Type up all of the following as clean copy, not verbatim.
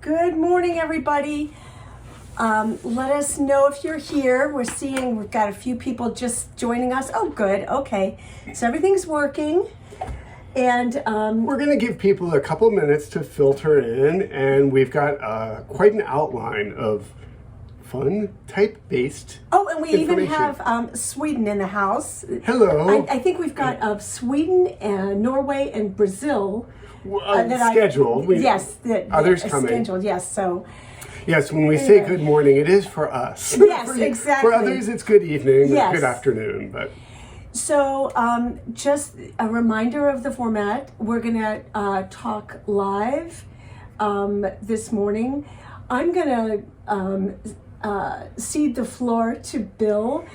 Good morning, everybody. Let us know if you're here. We've got a few people just joining us. Oh, good. Okay. So everything's working. And we're going to give people a couple minutes to filter in, and we've got quite an outline of fun type-based and we even have Sweden in the house. Hello. I think we've got Sweden and Norway and Brazil. Scheduled. Others coming. Scheduled, yes. So. Yes, when we say good morning, it is for us. Yes, exactly. For others, it's good evening, yes. Or good afternoon. But so, just a reminder of the format. We're gonna talk live this morning. I'm gonna cede the floor to Bill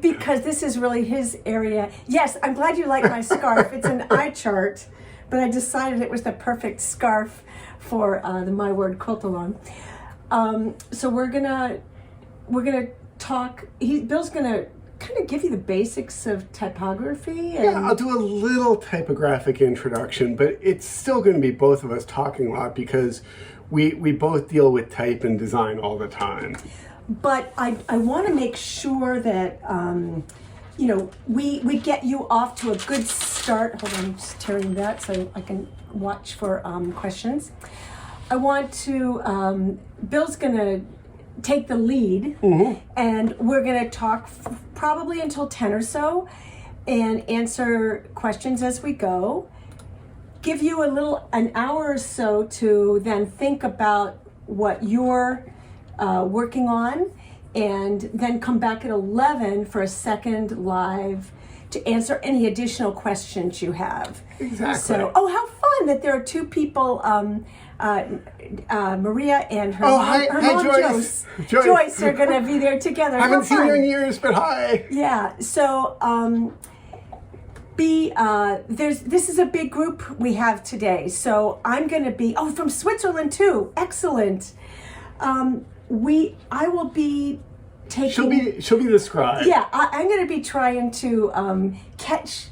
because this is really his area. Yes, I'm glad you like my scarf. It's an eye chart, but I decided it was the perfect scarf for the My Word Quiltalong. So we're gonna talk. Bill's gonna kind of give you the basics of typography. And I'll do a little typographic introduction, but it's still going to be both of us talking a lot because we both deal with type and design all the time. But I want to make sure that we get you off to a good start. Hold on, I'm just tearing that so I can watch for questions. I want to, Bill's going to take the lead, and we're going to talk probably until 10 or so and answer questions as we go. Give you an hour or so to then think about what you're working on, and then come back at 11 for a second live to answer any additional questions you have. Exactly. So, how fun that there are two people, Maria and her mom Joyce. Joyce are going to be there together. I haven't seen her in years, but hi. Yeah. So, this is a big group we have today. So I'm going to be from Switzerland too. Excellent. I will be taking. She'll be the scribe. Yeah, I'm going to be trying to catch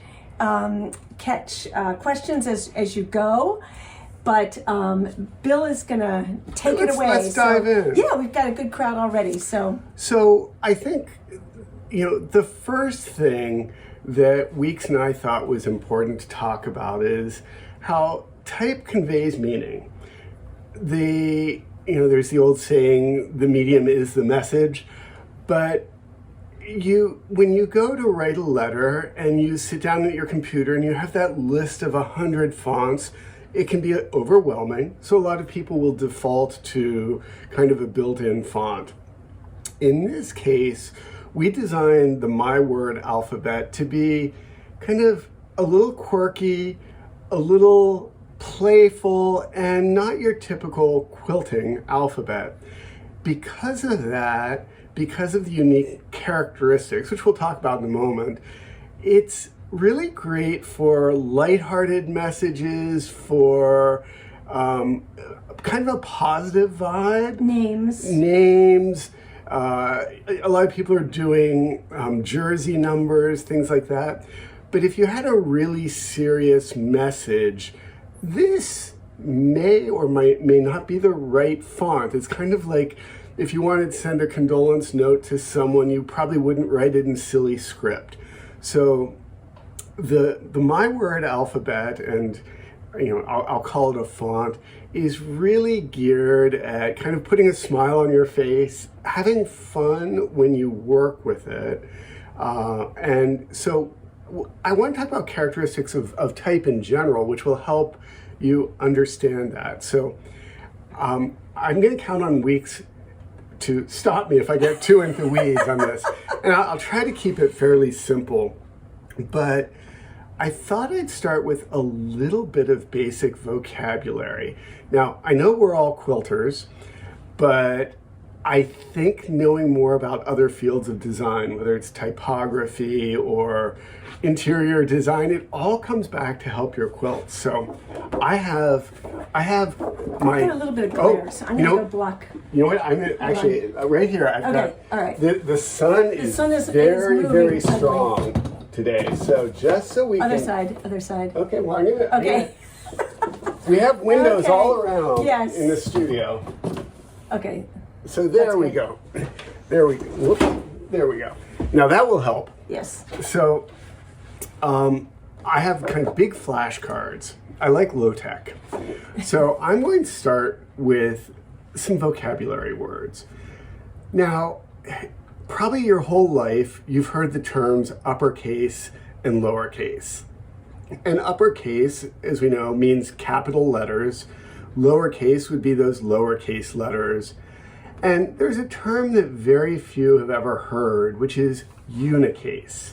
questions as you go, but Bill is going to take it away. Let's dive in. Yeah, we've got a good crowd already. So I think the first thing that Weeks and I thought was important to talk about is how type conveys meaning. There's the old saying, the medium is the message, but when you go to write a letter and you sit down at your computer and you have that list of 100 fonts, it can be overwhelming. So a lot of people will default to kind of a built-in font. In this case, we designed the My Word alphabet to be kind of a little quirky, a little playful, and not your typical quilting alphabet. Because of that, because of the unique characteristics, which we'll talk about in a moment, it's really great for lighthearted messages, for kind of a positive vibe. Names. A lot of people are doing jersey numbers, things like that. But if you had a really serious message, this may or may not be the right font. It's kind of like if you wanted to send a condolence note to someone, you probably wouldn't write it in silly script. So the My Word alphabet, and I'll call it a font, is really geared at kind of putting a smile on your face, having fun when you work with it. And so I want to talk about characteristics of type in general, which will help you understand that. So I'm going to count on Weeks to stop me if I get too into weeds on this. And I'll try to keep it fairly simple. But I thought I'd start with a little bit of basic vocabulary. Now, I know we're all quilters, but I think knowing more about other fields of design, whether it's typography or interior design, it all comes back to help your quilt. So I have my... I've got a little bit of glare, so I'm going to go block. You know what? I'm gonna, actually, right here, I've got... All right. The sun is very, very strong today. So just so we Other can... side. Okay, well, I'm going to... Okay. We have windows Okay. all around Yes. in the studio. Okay. So there That's we good. go. There we go. Whoop. There we go. Now that will help. Yes. So I have kind of big flashcards. I like low tech. So I'm going to start with some vocabulary words. Now, probably your whole life you've heard the terms uppercase and lowercase. And uppercase, as we know, means capital letters. Lowercase would be those lowercase letters. And there's a term that very few have ever heard, which is unicase.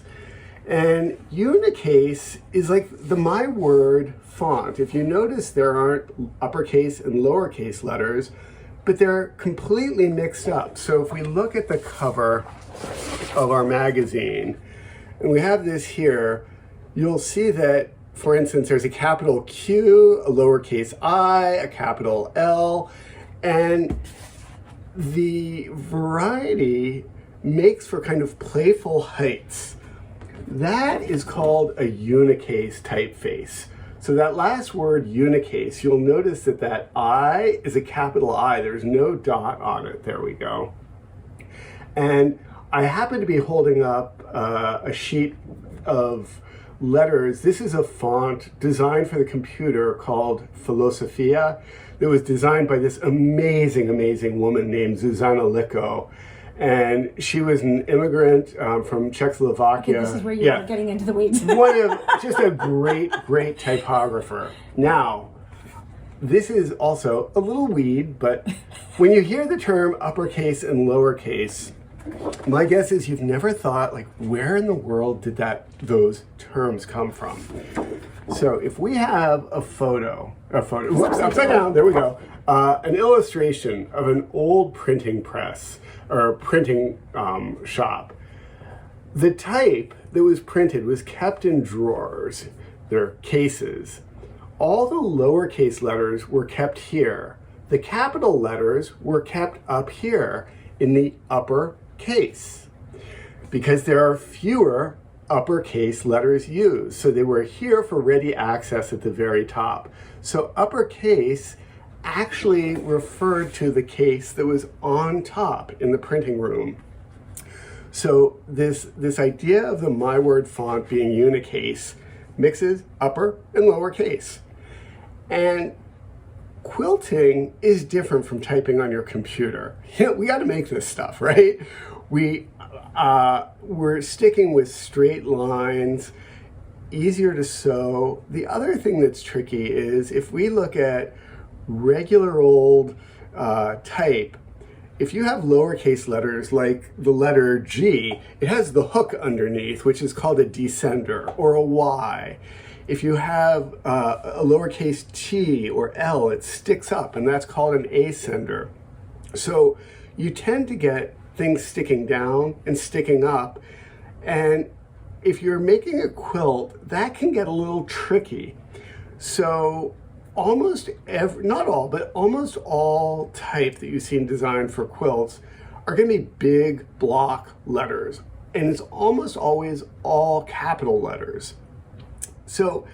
And unicase is like the My Word font. If you notice, there aren't uppercase and lowercase letters, but they're completely mixed up. So if we look at the cover of our magazine, and we have this here, you'll see that, for instance, there's a capital Q, a lowercase I, a capital L, and the variety makes for kind of playful heights. That is called a unicase typeface. So that last word, unicase, you'll notice that that I is a capital I. There's no dot on it. There we go. And I happen to be holding up a sheet of letters. This is a font designed for the computer called Philosophia. That was designed by this amazing, amazing woman named Zuzana Liko. And she was an immigrant from Czechoslovakia. Okay, this is where you're getting into the weeds. Just a great, great typographer. Now, this is also a little weed, but when you hear the term uppercase and lowercase, my guess is you've never thought, like, where in the world did those terms come from? So if we have a photo, whoops, upside down, there we go, an illustration of an old printing press or printing shop. The type that was printed was kept in drawers, they're cases. All the lowercase letters were kept here. The capital letters were kept up here in the upper case because there are fewer uppercase letters used. So they were here for ready access at the very top. So uppercase actually referred to the case that was on top in the printing room. So this idea of the My Word font being unicase mixes upper and lower case. And quilting is different from typing on your computer. You know, we got to make this stuff, right? We're sticking with straight lines, easier to sew. The other thing that's tricky is if we look at regular old type, if you have lowercase letters like the letter G, it has the hook underneath, which is called a descender, or a Y. If you have a lowercase t or L, it sticks up, and that's called an ascender. So you tend to get things sticking down and sticking up, and if you're making a quilt, that can get a little tricky. So almost not all, but almost all type that you see in design for quilts are going to be big block letters, and it's almost always all capital letters. So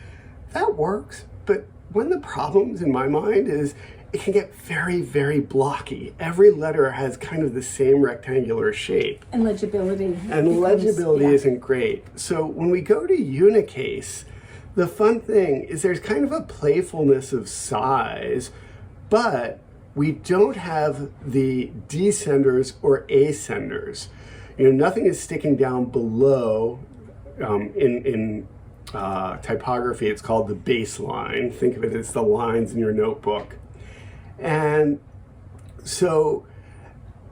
that works, but one of the problems in my mind is it can get very, very blocky. Every letter has kind of the same rectangular shape. And legibility. And legibility isn't great. So when we go to unicase, the fun thing is there's kind of a playfulness of size, but we don't have the descenders or ascenders. You know, nothing is sticking down below. In typography, it's called the baseline. Think of it as the lines in your notebook. And so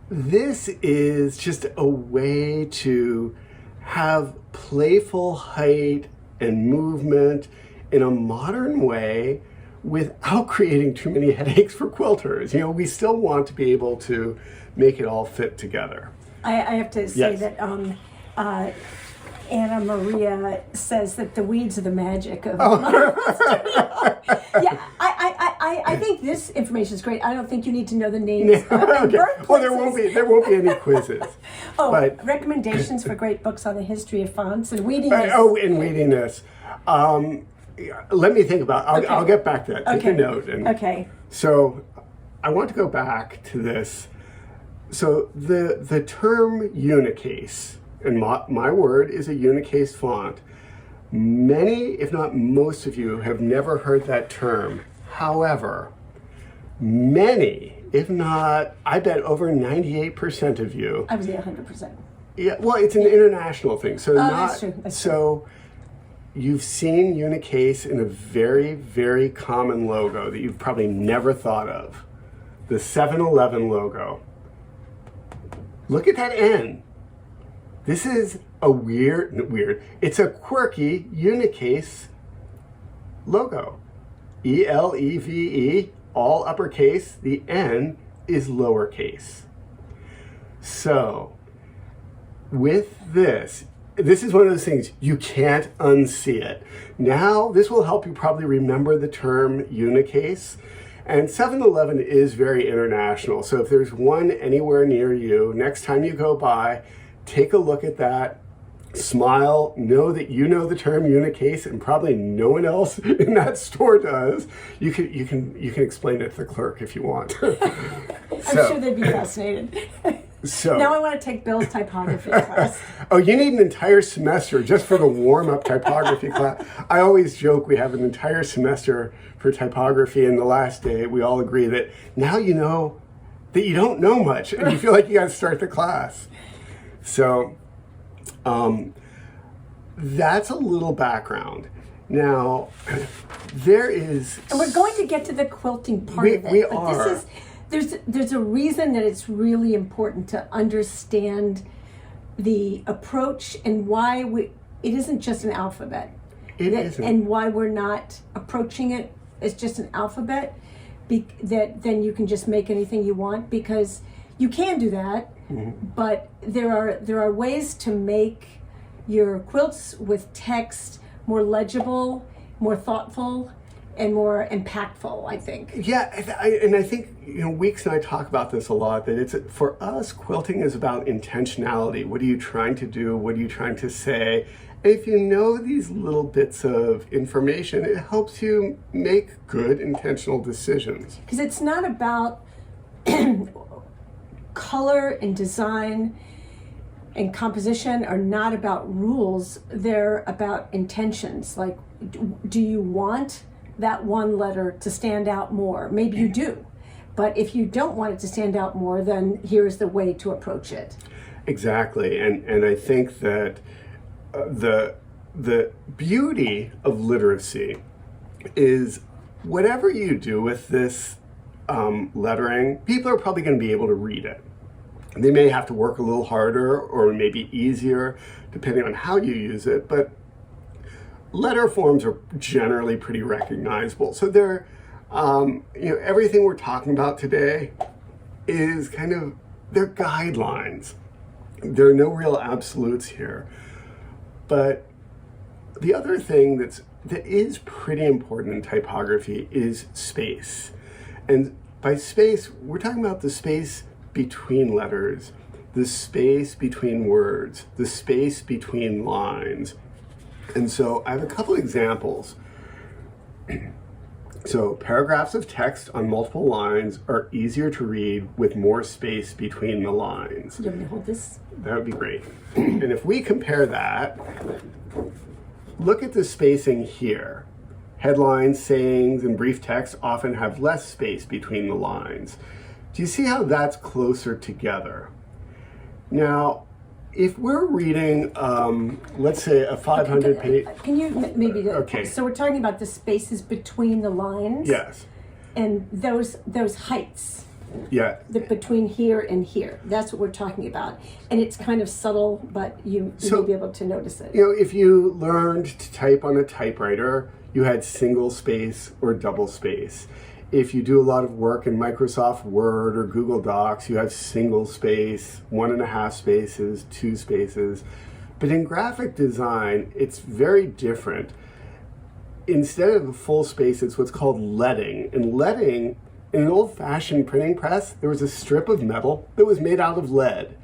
this is just a way to have playful height and movement in a modern way without creating too many headaches for quilters. You know, we still want to be able to make it all fit together. I have to say that Anna Maria says that the weeds are the magic of Yeah, I think this information is great. I don't think you need to know the names. Okay. Well, there won't be any quizzes. But recommendations for great books on the history of fonts and weediness. And weediness. let me think about it. Okay. I'll get back to that. Take a Okay. note. And Okay. So I want to go back to this. So the term unicase, and my word is a unicase font. Many, if not most of you, have never heard that term. However, many, if not, I bet over 98% of you. I would say 100%. Yeah, well, it's an international thing. So That's true. That's so you've seen unicase in a very, very common logo that you've probably never thought of. The 7-Eleven logo. Look at that N. This is a weird, it's a quirky unicase logo. E-L-E-V-E, all uppercase, the N is lowercase. So, with this is one of those things, you can't unsee it. Now, this will help you probably remember the term unicase. And 7-Eleven is very international. So if there's one anywhere near you, next time you go by, take a look at that, smile, know that you know the term unicase and probably no one else in that store does. You can explain it to the clerk if you want. I'm sure they'd be fascinated. So now I want to take Bill's typography class. Oh, you need an entire semester just for the warm-up typography class. I always joke we have an entire semester for typography, and the last day we all agree that now you know that you don't know much and you feel like you got to start the class. So that's a little background. Now, there is... And we're going to get to the quilting part of it. We but are. There's a reason that it's really important to understand the approach and why it isn't just an alphabet. It isn't. And why we're not approaching it as just an alphabet, that then you can just make anything you want, because you can do that, but there are ways to make your quilts with text more legible, more thoughtful, and more impactful, I think. Yeah, and I think, Weeks and I talk about this a lot, that for us, quilting is about intentionality. What are you trying to do? What are you trying to say? And if you know these little bits of information, it helps you make good intentional decisions. Because it's not about color and design and composition are not about rules. They're about intentions. Like, do you want that one letter to stand out more? Maybe you do. But if you don't want it to stand out more, then here's the way to approach it. Exactly. And I think that the beauty of literacy is whatever you do with this lettering, people are probably going to be able to read it. They may have to work a little harder or maybe easier depending on how you use it, but letter forms are generally pretty recognizable. So they're, everything we're talking about today is they're guidelines. There are no real absolutes here. But the other thing that is pretty important in typography is space. And by space, we're talking about the space between letters, the space between words, the space between lines. And so I have a couple examples. So paragraphs of text on multiple lines are easier to read with more space between the lines. You want me to hold this? That would be great. And if we compare that, look at the spacing here. Headlines, sayings, and brief text often have less space between the lines. Do you see how that's closer together? Now, if we're reading, let's say a 500 page... Can you maybe... Okay. So we're talking about the spaces between the lines? Yes. And those heights. Yeah. Between here and here. That's what we're talking about. And it's kind of subtle, but you may be able to notice it. If you learned to type on a typewriter, you had single space or double space. If you do a lot of work in Microsoft Word or Google Docs, you have single space, 1.5 spaces, 2 spaces. But in graphic design, it's very different. Instead of a full space, it's what's called leading. And leading, in an old-fashioned printing press, there was a strip of metal that was made out of lead.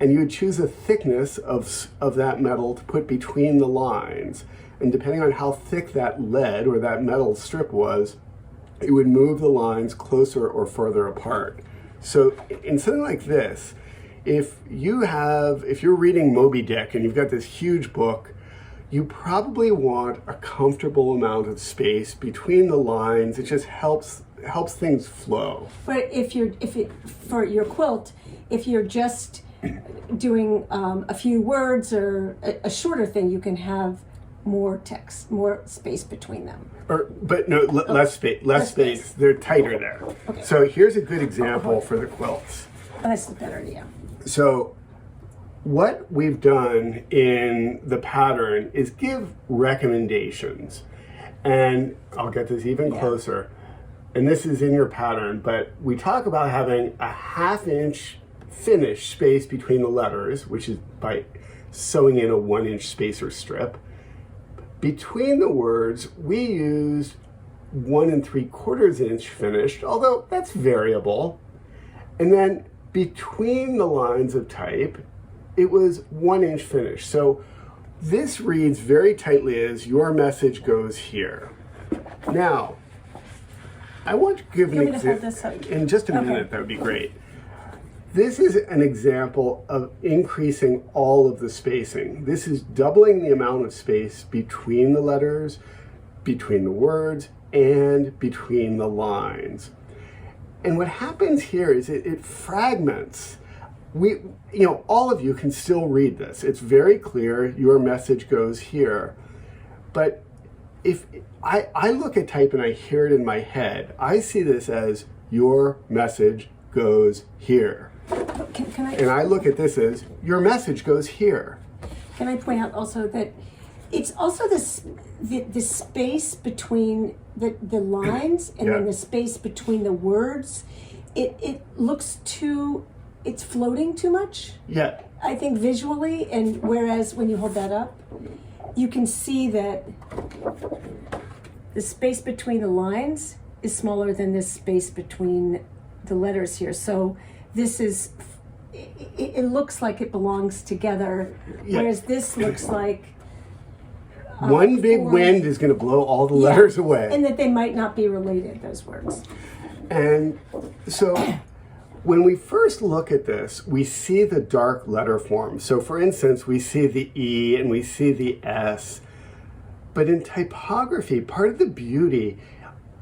And you would choose a thickness of that metal to put between the lines. and depending on how thick that lead or that metal strip was, it would move the lines closer or further apart. So in something like this, if you're reading Moby Dick and you've got this huge book, you probably want a comfortable amount of space between the lines. It just helps things flow. But for your quilt, if you're just doing a few words or a shorter thing, you can have more text, more space between them. Less space. They're tighter there. Okay. So here's a good example for the quilts. That's better, yeah. So what we've done in the pattern is give recommendations. And I'll get this even closer. And this is in your pattern, but we talk about having a 1/2 inch finish space between the letters, which is by sewing in a 1 inch spacer strip. Between the words, we used 1 3/4 inch finished, although that's variable. And then between the lines of type, it was 1 inch finish. So this reads very tightly as your message goes here. Now, I want to give an example. In just a minute, that would be great. This is an example of increasing all of the spacing. This is doubling the amount of space between the letters, between the words, and between the lines. And what happens here is it fragments. All of you can still read this. It's very clear, your message goes here. But if I look at type and I hear it in my head, I see this as your message goes here. And I look at this as your message goes here. Can I point out also that it's also the space between the lines and then the space between the words. It looks it's floating too much. Yeah. I think visually, and whereas when you hold that up, you can see that the space between the lines is smaller than this space between the letters here. So this is, it looks like it belongs together, whereas this looks like one big wind is going to blow all the letters away. And that they might not be related, those words. And so when we first look at this, we see the dark letter form. So for instance, we see the E and we see the S. But in typography, part of the beauty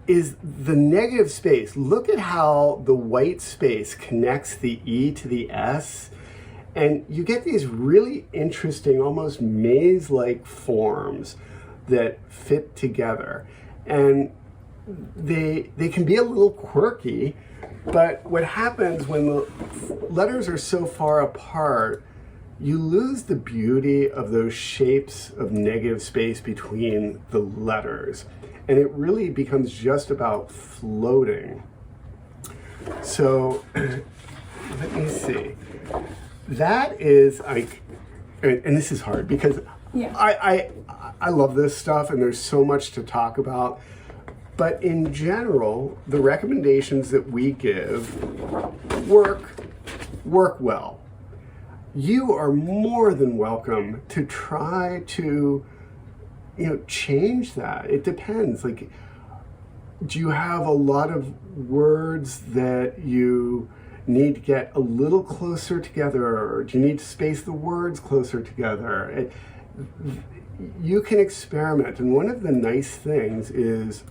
is the negative space. Look at how the white space connects the E to the S. And you get these really interesting, almost maze-like forms that fit together. And they can be a little quirky, but what happens when the letters are so far apart, you lose the beauty of those shapes of negative space between the letters. And it really becomes just about floating. So let me see. That is like, and this is hard because I love this stuff and there's so much to talk about. But in general, the recommendations that we give work well. You are more than welcome to try to, change that. It depends. Like, do you have a lot of words that you need to get a little closer together, or do you need to space the words closer together? You can experiment, and one of the nice things is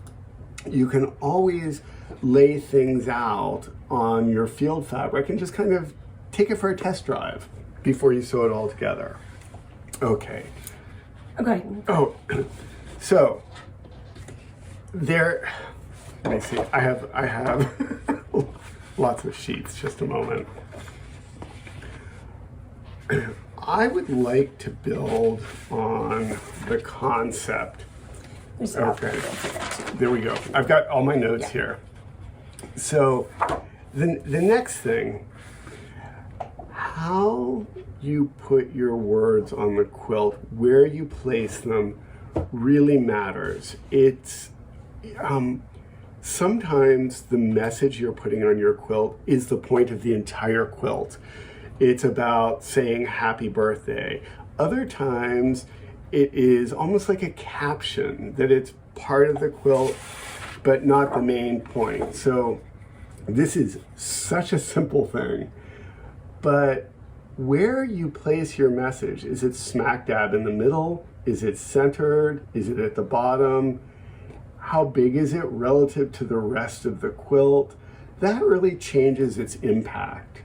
you can always lay things out on your field fabric and just kind of take it for a test drive before you sew it all together. Okay. Oh, so there, let me see, I have lots of sheets, just a moment. I would like to build on the concept. Okay, there we go. I've got all my notes here. So the next thing, how you put your words on the quilt, where you place them, really matters. It's sometimes the message you're putting on your quilt is the point of the entire quilt. It's about saying happy birthday. Other times it is almost like a caption, that it's part of the quilt, but not the main point. So this is such a simple thing, but where you place your message, is it smack dab in the middle? Is it centered? Is it at the bottom? How big is it relative to the rest of the quilt? That really changes its impact.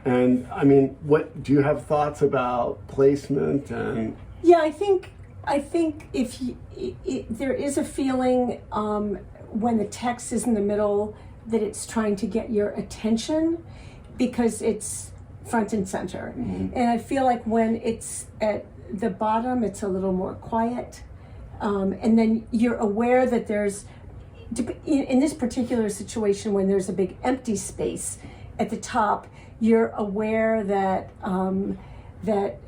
And I mean, what do you have thoughts about placement? And yeah, I think if there is a feeling when the text is in the middle that it's trying to get your attention because it's front and center. And I feel like when it's at the bottom, it's a little more quiet. And then you're aware that there's, in this particular situation, when there's a big empty space at the top, you're aware that that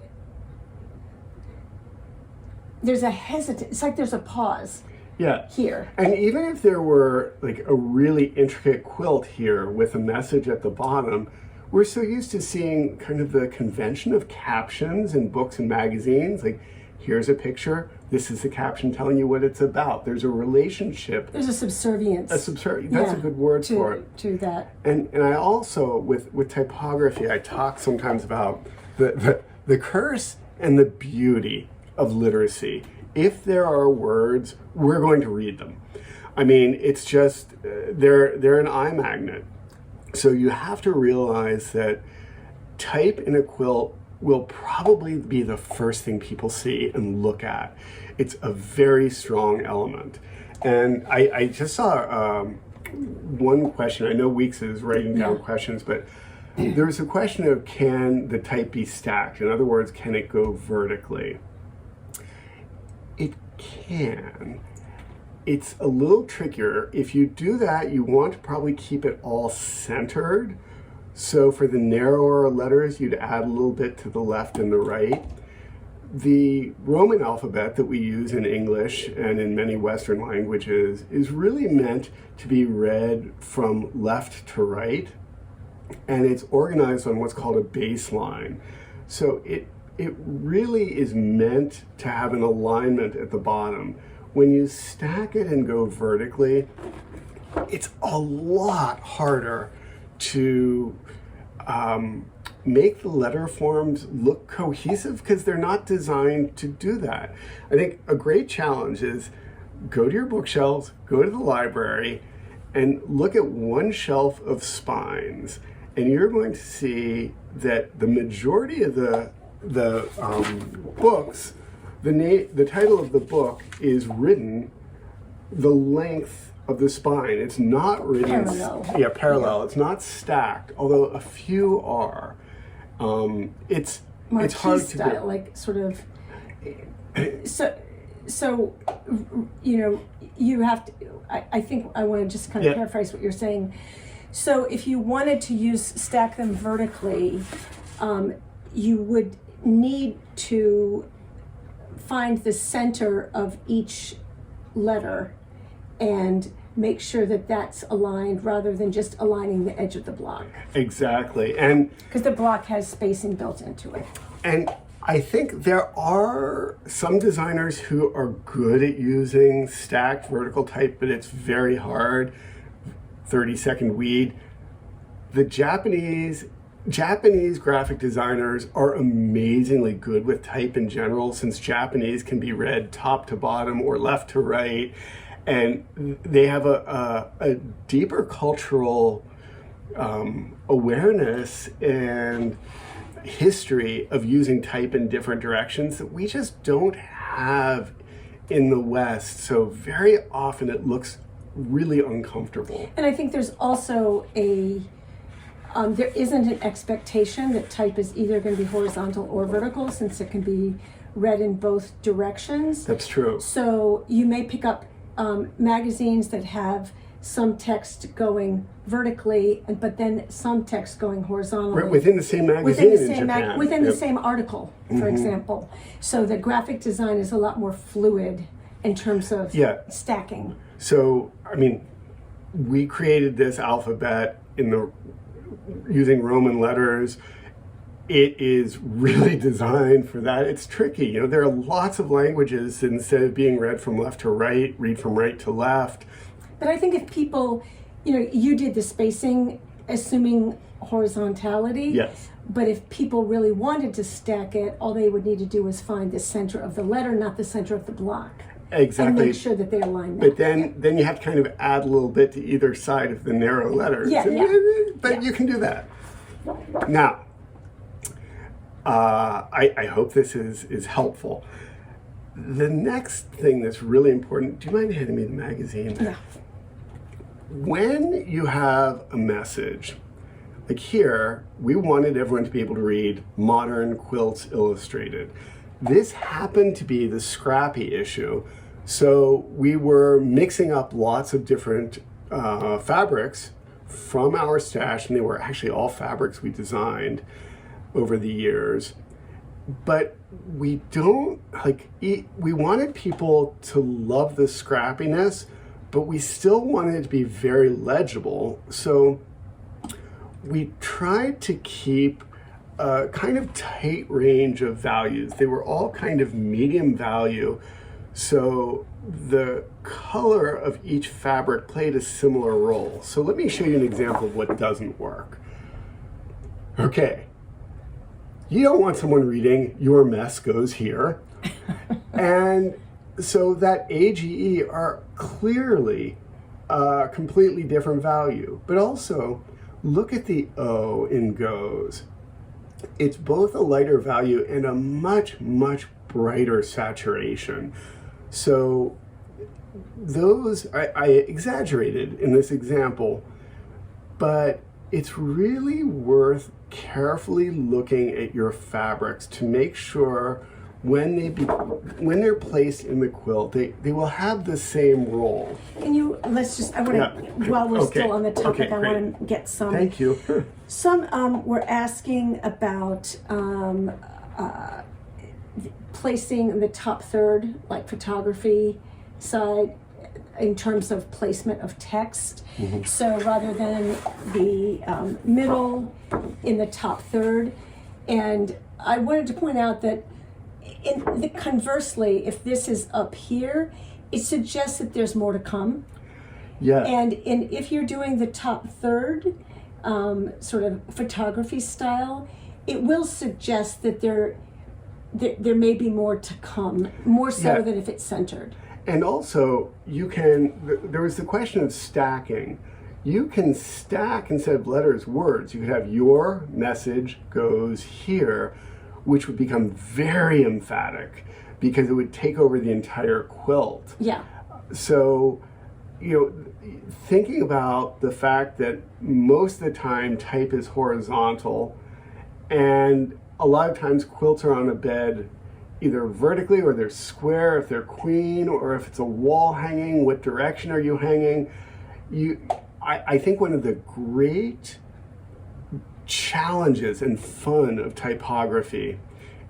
there's a hesitant. It's like there's a pause. yeah, Here. and even if there were like a really intricate quilt here with a message at the bottom, we're so used to seeing kind of the convention of captions in books and magazines. Like, here's a picture, this is the caption telling you what it's about. There's a relationship. There's a subservience. That's a good word for it. To that. And I also, with typography, I talk sometimes about the curse and the beauty of literacy. If there are words, we're going to read them. I mean, it's just, they're an eye magnet. So you have to realize that type in a quilt will probably be the first thing people see and look at. It's a very strong element. And I just saw one question. I know Weeks is writing down questions, but there's a question of, can the type be stacked? In other words, can it go vertically? It can. It's a little trickier. If you do that, you want to probably keep it all centered. So for the narrower letters, you'd add a little bit to the left and the right. The Roman alphabet that we use in English and in many Western languages is really meant to be read from left to right, and it's organized on what's called a baseline. So it really is meant to have an alignment at the bottom. When you stack it and go vertically, it's a lot harder to make the letter forms look cohesive because they're not designed to do that. I think a great challenge is go to your bookshelves, go to the library, and look at one shelf of spines, and you're going to see that the majority of the books, the title of the book is written the length of the spine. It's not written parallel. It's not stacked, although a few are. It's hard to style, do. like sort of. So you know, you have to. I think I want to just kind of paraphrase what you're saying. So if you wanted to stack them vertically, you would need to find the center of each letter and make sure that that's aligned rather than just aligning the edge of the block. Exactly. And because the block has spacing built into it. And I think there are some designers who are good at using stacked vertical type, but it's very hard. 30-second weed. The Japanese graphic designers are amazingly good with type in general, since Japanese can be read top to bottom or left to right, and they have a deeper cultural awareness and history of using type in different directions that we just don't have in the West. So very often it looks really uncomfortable. And I think there's also there isn't an expectation that type is either going to be horizontal or vertical, since it can be read in both directions. That's true. So you may pick up magazines that have some text going vertically, but then some text going horizontally. Right, within the same magazine in Japan. Within the same article, for example. So the graphic design is a lot more fluid in terms of stacking. So, I mean, we created this alphabet using Roman letters. it is really designed for that. It's tricky. You know, there are lots of languages that instead of being read from left to right, read from right to left. But I think if people, you know, you did the spacing assuming horizontality. Yes. But if people really wanted to stack it, all they would need to do was find the center of the letter, not the center of the block. Exactly. And make sure that they align But that. then you have to kind of add a little bit to either side of the narrow letters. Yeah, But you can do that. Now, I hope this is helpful. The next thing that's really important, do you mind handing me the magazine? Yeah. When you have a message, like here, we wanted everyone to be able to read Modern Quilts Illustrated. This happened to be the scrappy issue, so we were mixing up lots of different fabrics from our stash, and they were actually all fabrics we designed over the years. But we don't, we wanted people to love the scrappiness, but we still wanted it to be very legible. So we tried to keep a kind of tight range of values. They were all kind of medium value. So the color of each fabric played a similar role. So let me show you an example of what doesn't work. Okay. You don't want someone reading, "Your mess goes here." And so that AGE are clearly a completely different value. But also, look at the O in goes. It's both a lighter value and a much, much brighter saturation. So those, I exaggerated in this example, but it's really worth carefully looking at your fabrics to make sure when they're placed in the quilt, they will have the same role. Can you, while we're still on the topic, I want to get some. Thank you. Some were asking about placing the top third, like photography side, in terms of placement of text. Mm-hmm. So rather than the middle in the top third. And I wanted to point out that conversely, if this is up here, it suggests that there's more to come. Yeah. And if you're doing the top third, sort of photography style, it will suggest that there may be more to come, more so than if it's centered. And also, there was the question of stacking. You can stack, instead of letters, words. You could have "your message goes here," which would become very emphatic because it would take over the entire quilt. Yeah. So, thinking about the fact that most of the time type is horizontal, and a lot of times quilts are on a bed either vertically or they're square if they're queen, or if it's a wall hanging, what direction are you hanging? I think one of the great challenges and fun of typography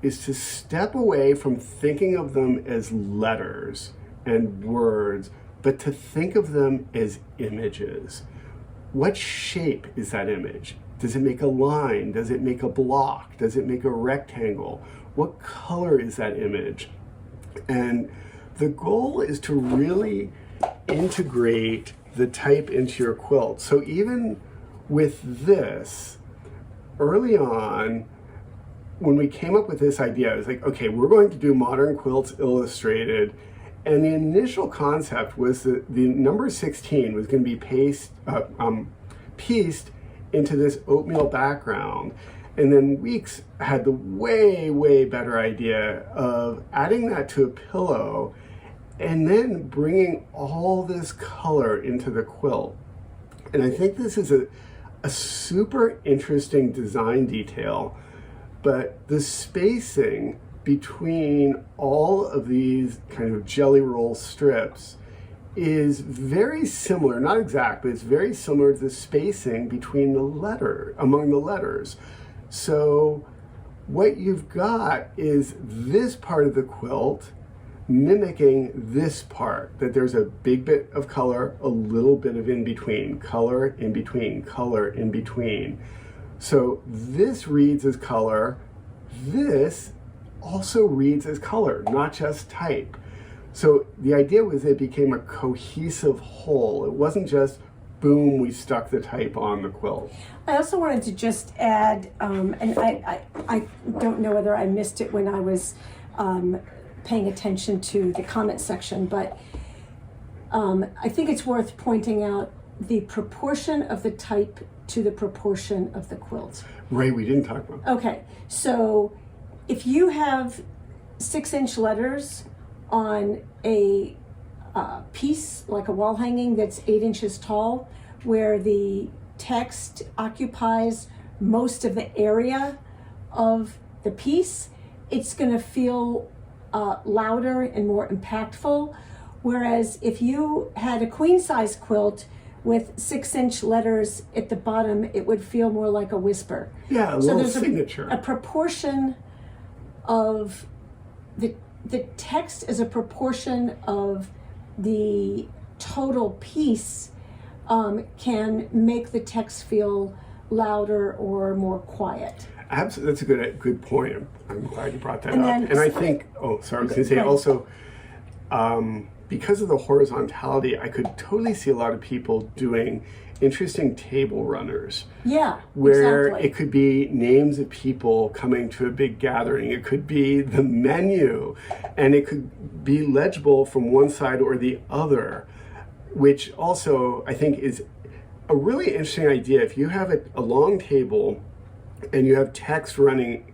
is to step away from thinking of them as letters and words, but to think of them as images. What shape is that image? Does it make a line? Does it make a block? Does it make a rectangle? What color is that image? And the goal is to really integrate the type into your quilt. So even with this, early on, when we came up with this idea, I was like, okay, we're going to do Modern Quilts Illustrated. And the initial concept was that the number 16 was going to be pieced into this oatmeal background. And then Weeks had the way, way better idea of adding that to a pillow and then bringing all this color into the quilt. And I think this is a super interesting design detail, but the spacing between all of these kind of jelly roll strips is very similar, not exact, but it's very similar to the spacing between among the letters. So what you've got is this part of the quilt mimicking this part, that there's a big bit of color, a little bit of in between, color in between, color in between. So this reads as color. This also reads as color, not just type. So the idea was it became a cohesive whole. It wasn't just, boom, we stuck the type on the quilt. I also wanted to just add, and I don't know whether I missed it when I was paying attention to the comment section, but I think it's worth pointing out the proportion of the type to the proportion of the quilt. Right, we didn't talk about that. Okay, so if you have 6-inch letters on a piece, like a wall hanging that's 8 inches tall, where the text occupies most of the area of the piece, it's going to feel louder and more impactful. Whereas if you had a queen size quilt with 6-inch letters at the bottom, it would feel more like a whisper. Yeah, a So little there's signature. a proportion of the text is a proportion of the total piece, can make the text feel louder or more quiet. Absolutely, that's a good point. I'm glad you brought that And up. then- And I think, I was going to say Right. also, because of the horizontality, I could totally see a lot of people doing interesting table runners. Yeah, Where exactly. it could be names of people coming to a big gathering. It could be the menu, and it could be legible from one side or the other, which also I think is a really interesting idea. If you have a long table and you have text running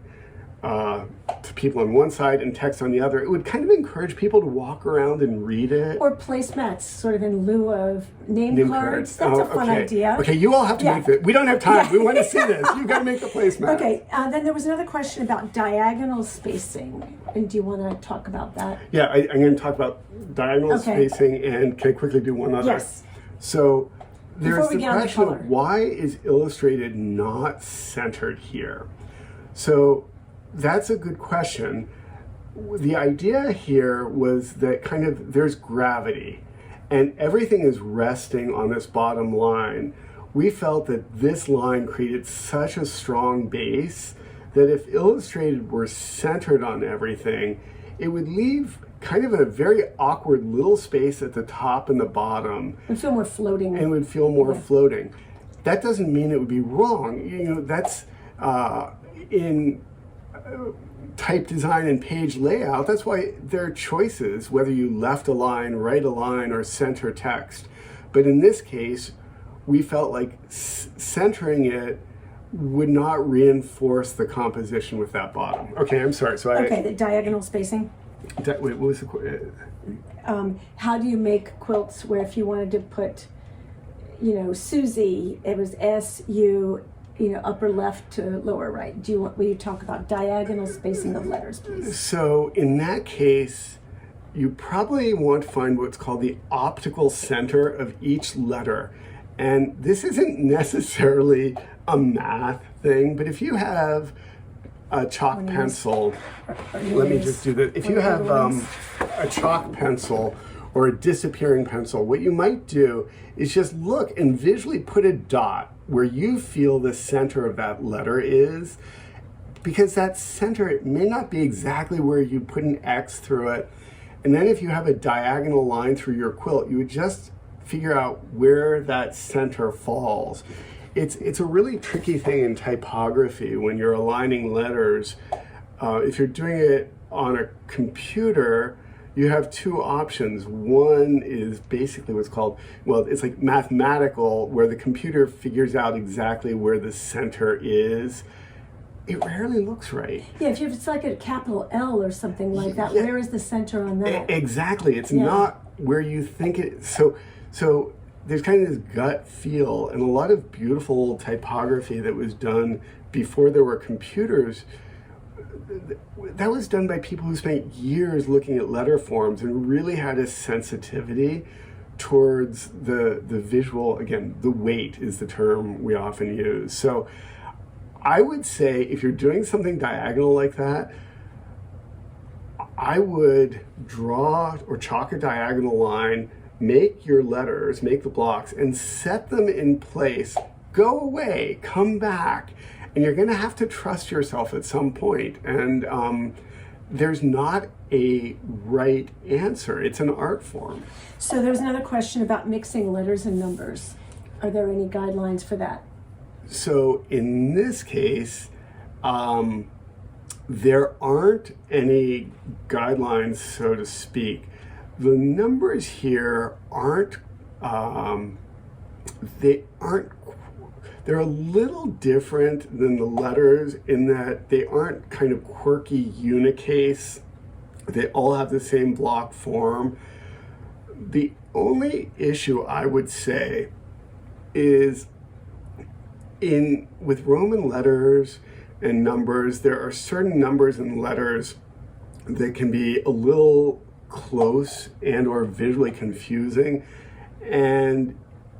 to people on one side and text on the other, it would kind of encourage people to walk around and read it. Or placemats, sort of in lieu of name cards. That's a fun okay. idea. Okay, you all have to Yeah. make it. We don't have time. Yeah. We want to see this. You've got to make the placemat. Okay, then there was another question about diagonal spacing. And do you want to talk about that? Yeah, I'm going to talk about diagonal Okay. spacing, and can I quickly do one other? Yes. So there's Before we the get on to question color. of why is Illustrated not centered here? So that's a good question. The idea here was that kind of there's gravity and everything is resting on this bottom line. We felt that this line created such a strong base that if Illustrated were centered on everything, it would leave kind of a very awkward little space at the top and the bottom, I feel more floating. and would feel more floating. That doesn't mean it would be wrong. You know, that's in type design and page layout. That's why there are choices, whether you left a line, right a line, or center text. But in this case, we felt like centering it would not reinforce the composition with that bottom. Okay, I'm sorry. So Okay, the diagonal spacing. wait, what was the How do you make quilts where if you wanted to put, Susie, it was S-U, upper left to lower right. Will you talk about diagonal spacing of letters, please? So in that case, you probably want to find what's called the optical center of each letter. And this isn't necessarily a math thing, but if you have a chalk pencil, let me just do that. If you have a chalk pencil or a disappearing pencil, what you might do is just look and visually put a dot where you feel the center of that letter is, because that center, it may not be exactly where you put an X through it. And then if you have a diagonal line through your quilt, you would just figure out where that center falls. It's a really tricky thing in typography when you're aligning letters. If you're doing it on a computer, you have two options. One is basically what's called, it's like mathematical, where the computer figures out exactly where the center is. It rarely looks right. Yeah, if it's like a capital L or something like that, Yeah. where is the center on that? Exactly. It's Yeah. not where you think it. So there's kind of this gut feel, and a lot of beautiful typography that was done before there were computers. That was done by people who spent years looking at letter forms and really had a sensitivity towards the visual. Again, the weight is the term we often use. So I would say if you're doing something diagonal like that, I would draw or chalk a diagonal line, make your letters, make the blocks, and set them in place go away, come back, and you're going to have to trust yourself at some point. And there's not a right answer. It's an art form. So there's another question about mixing letters and numbers. Are there any guidelines for that? So in this case, there aren't any guidelines, so to speak. The numbers here aren't, they're a little different than the letters in that they aren't kind of quirky unicase. They all have the same block form. The only issue I would say is with Roman letters and numbers, there are certain numbers and letters that can be a little close and or visually confusing. And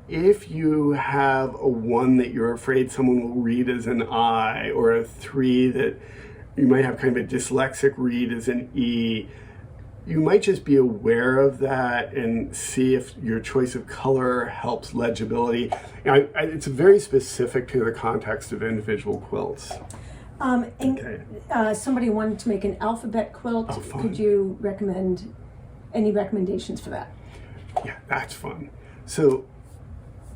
if you have a 1 that you're afraid someone will read as an I, or a 3 that you might have kind of a dyslexic read as an E, you might just be aware of that and see if your choice of color helps legibility. It's very specific to the context of individual quilts. Somebody wanted to make an alphabet quilt. Oh, fun. Could you recommend any recommendations for that? Yeah, that's fun. So,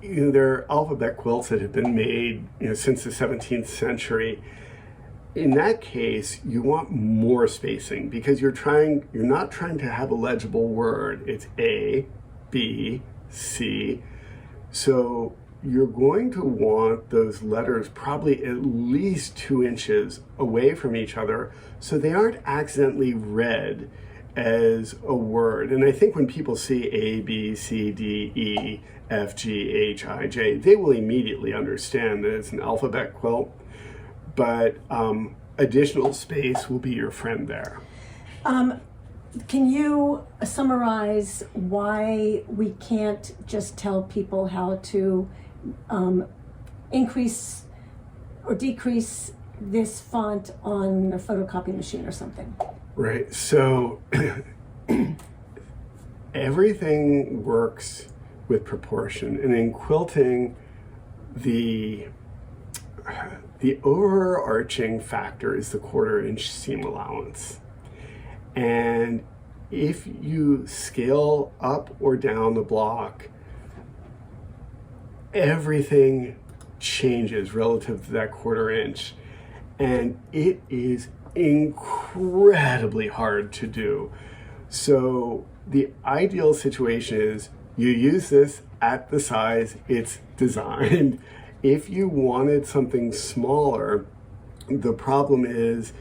there are alphabet quilts that have been made, since the 17th century. In that case, you want more spacing because you're not trying to have a legible word. It's A, B, C. So you're going to want those letters probably at least 2 inches away from each other so they aren't accidentally read as a word. And I think when people see A, B, C, D, E, F, G, H, I, J, they will immediately understand that it's an alphabet quilt. But additional space will be your friend there. Can you summarize why we can't just tell people how to increase or decrease this font on a photocopy machine or something? Right, so everything works with proportion. And in quilting, the overarching factor is the 1/4 inch seam allowance. And if you scale up or down the block, everything changes relative to that 1/4 inch. And it is incredibly hard to do. So the ideal situation is you use this at the size it's designed. If you wanted something smaller, the problem is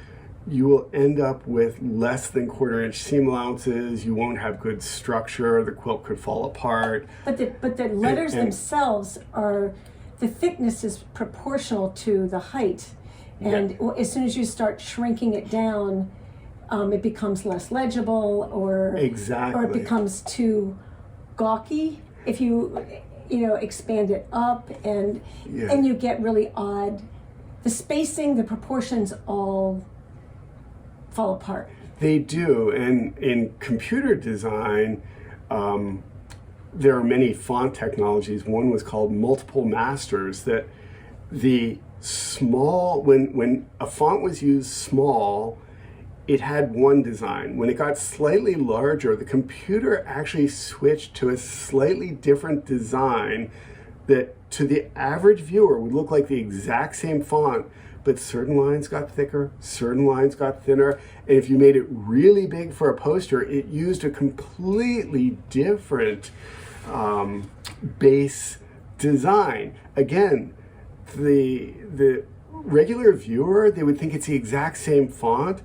you will end up with less than 1/4 inch seam allowances. You won't have good structure. The quilt could fall apart. But the letters themselves the thickness is proportional to the height. And as soon as you start shrinking it down, it becomes less legible or it becomes too gawky if you expand it up and you get really odd. The spacing, the proportions all fall apart. They do, and in computer design, there are many font technologies. One was called multiple masters, that the small, when a font was used small, it had one design. When it got slightly larger, the computer actually switched to a slightly different design that to the average viewer would look like the exact same font, but certain lines got thicker, certain lines got thinner, and if you made it really big for a poster, it used a completely different base design. Again, the regular viewer, they would think it's the exact same font,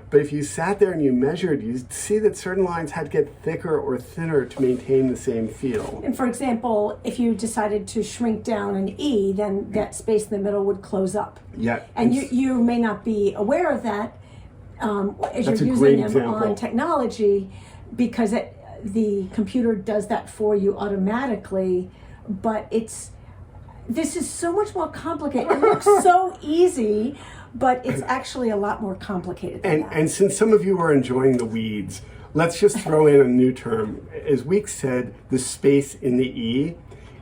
but if you sat there and you measured, you'd see that certain lines had to get thicker or thinner to maintain the same feel. And for example, if you decided to shrink down an E, then that space in the middle would close up. Yeah. And you may not be aware of that as That's you're a great using them example. on technology, because the computer does that for you automatically, but this is so much more complicated. It looks so easy, but it's actually a lot more complicated than that. And since some of you are enjoying the weeds, let's just throw in a new term. As Weeks said, the space in the E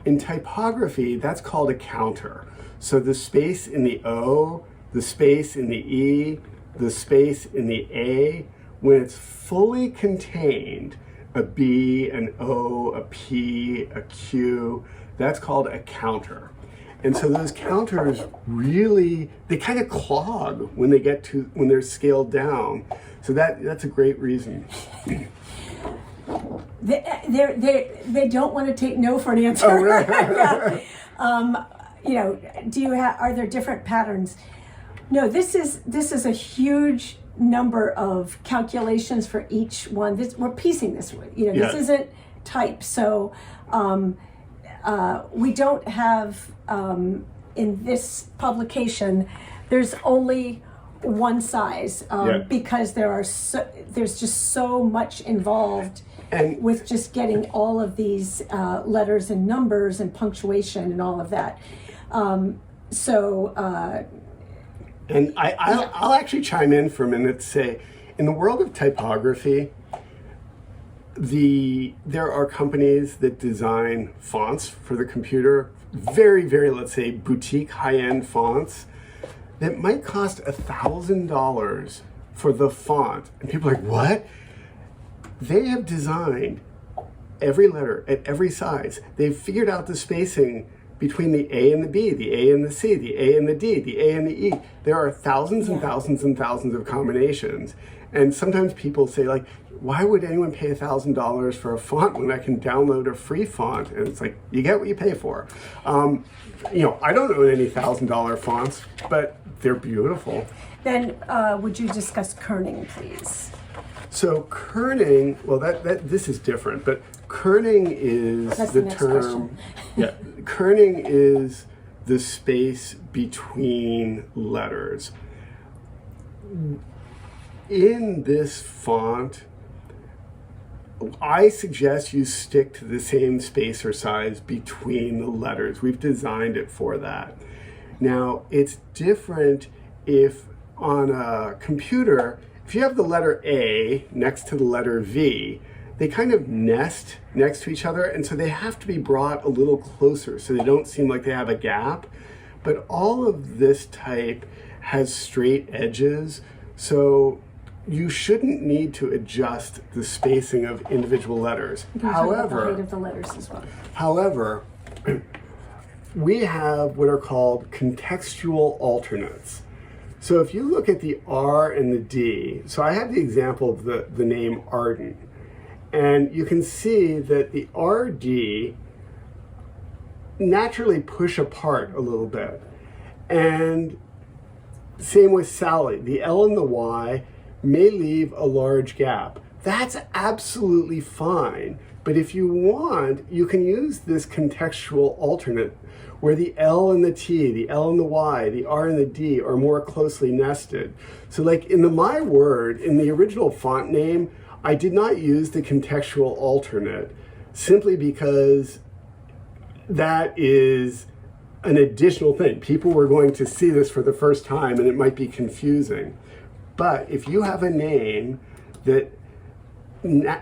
In typography, that's called a counter. So the space in the O, the space in the E, the space in the A, when it's fully contained, a B, an O, a P, a Q, that's called a counter. And so those counters really, they kind of clog when they're scaled down. So that's a great reason. They don't want to take no for an answer. Oh, right. Yeah. Are there different patterns? No, this is a huge number of calculations for each one. We're piecing this. This isn't type. So we don't have in this publication. There's only one size because there's just so much involved with just getting all of these letters and numbers and punctuation and all of that. And I'll actually chime in for a minute to say, in the world of typography, there are companies that design fonts for the computer, very, very, let's say, boutique high-end fonts that might cost $1,000 for the font. And people are like, what? They have designed every letter at every size. They've figured out the spacing between the A and the B, the A and the C, the A and the D, the A and the E. There are thousands and thousands and thousands of combinations. And sometimes people say, like, why would anyone pay $1,000 for a font when I can download a free font? And it's like, you get what you pay for. I don't own any $1,000 fonts, but they're beautiful. Then would you discuss kerning, please? So kerning, well, this is different, but kerning is the term. Yeah, kerning is the space between letters. In this font, I suggest you stick to the same space or size between the letters. We've designed it for that. Now, it's different if on a computer, if you have the letter A next to the letter V, they kind of nest next to each other, and so they have to be brought a little closer so they don't seem like they have a gap. But all of this type has straight edges, so you shouldn't need to adjust the spacing of individual letters. However, the height of the letters as well. However, we have what are called contextual alternates. So if you look at the R and the D, so I have the example of the name Arden, and you can see that the RD naturally push apart a little bit. And same with Sally, the L and the Y may leave a large gap. That's absolutely fine. But if you want, you can use this contextual alternate where the L and the T, the L and the Y, the R and the D are more closely nested. So like in the My Word, in the original font name, I did not use the contextual alternate simply because that is an additional thing. People were going to see this for the first time and it might be confusing. But if you have a name that,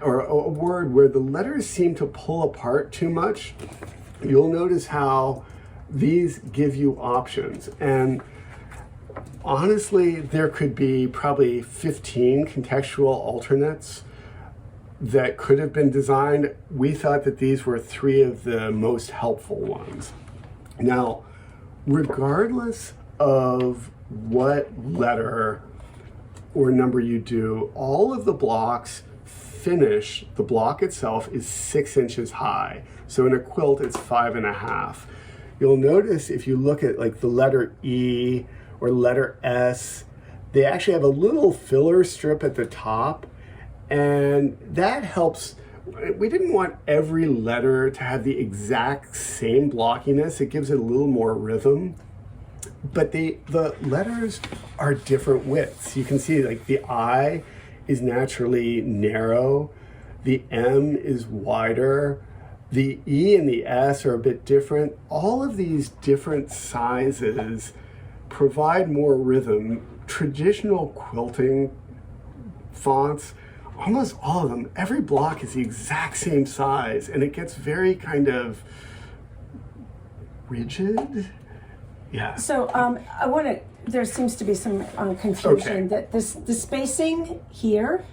or a word where the letters seem to pull apart too much, you'll notice how these give you options. And honestly, there could be probably 15 contextual alternates that could have been designed. We thought that these were 3 of the most helpful ones. Now, regardless of what letter or number you do, all of the blocks finish, the block itself is 6 inches high. So in a quilt, it's 5.5. You'll notice if you look at like the letter E or letter S, they actually have a little filler strip at the top, and that helps. We didn't want every letter to have the exact same blockiness. It gives it a little more rhythm. But the letters are different widths. You can see like the I is naturally narrow, the M is wider, the E and the S are a bit different. All of these different sizes provide more rhythm. Traditional quilting fonts, almost all of them, every block is the exact same size, and it gets very kind of rigid. Yeah. So I want to. There seems to be some confusion that the spacing here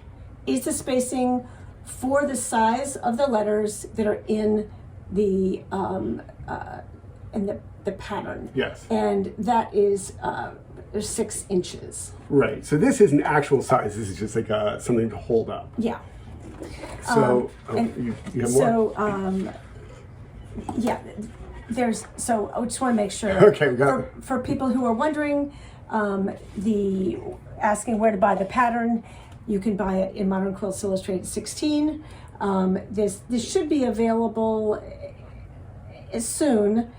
is the spacing for the size of the letters that are in the pattern. Yes. And that is 6 inches. Right. So this isn't actual size. This is just like something to hold up. Yeah. So you have more? So yeah. So I just want to make sure. Okay, we got for people who are wondering, asking where to buy the pattern, you can buy it in Modern Quilts Illustrated 16. This should be available as soon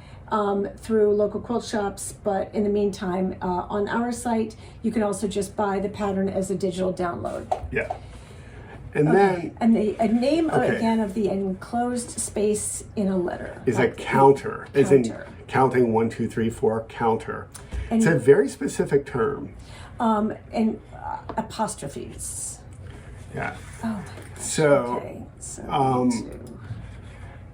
through local quilt shops, but in the meantime, on our site, you can also just buy the pattern as a digital download. Yeah. And then... And the name, again, of the enclosed space in a letter. Is a counter. As in counting 1, 2, 3, 4, counter. And it's a very specific term. And apostrophes. Yeah. Oh my gosh. So,